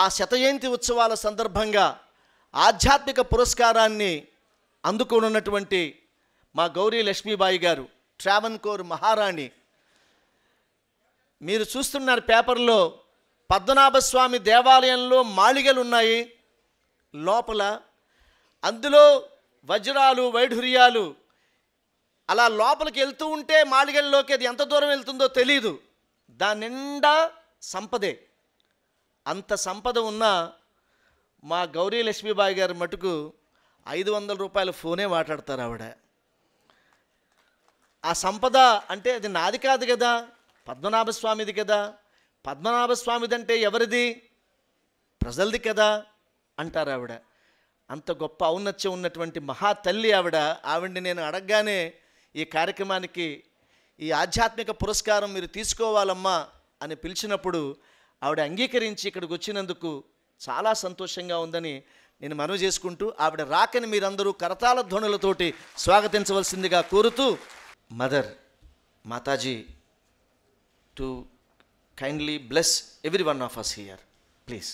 ఆ శతజయంతి ఉత్సవాల సందర్భంగా ఆధ్యాత్మిక పురస్కారాన్ని అందుకున్నటువంటి మా గౌరీ లక్ష్మీబాయి గారు, ట్రావెన్కోర్ మహారాణి. మీరు చూస్తున్నారు పేపర్లో, పద్మనాభస్వామి దేవాలయంలో మాళిగలు ఉన్నాయి లోపల, అందులో వజ్రాలు వైఢూర్యాలు అలా లోపలికి వెళ్తూ ఉంటే మాళిగల్లోకి అది ఎంత దూరం వెళ్తుందో తెలీదు. దాని నిండా సంపదే. అంత సంపద ఉన్న మా గౌరీ లక్ష్మీబాయి గారు మటుకు 500 రూపాయల ఫోనే మాట్లాడతారు ఆవిడ. ఆ సంపద అంటే అది నాది కాదు కదా, పద్మనాభస్వామిది కదా. పద్మనాభస్వామిదంటే ఎవరిది? ప్రజలది కదా అంటారు ఆవిడ. అంత గొప్ప ఔన్నత్యం ఉన్నటువంటి మహా తల్లి ఆవిడ. ఆవిడ్ని నేను అడగగానే ఈ కార్యక్రమానికి ఈ ఆధ్యాత్మిక పురస్కారం మీరు తీసుకోవాలమ్మా అని పిలిచినప్పుడు ఆవిడ అంగీకరించి ఇక్కడికి వచ్చినందుకు చాలా సంతోషంగా ఉందని నేను మనవి చేసుకుంటూ, ఆవిడ రాకని మీరందరూ కరతాళ ధ్వనులతోటి స్వాగతించవలసిందిగా కోరుతూ, mother Mataji to kindly bless every one of us here, please.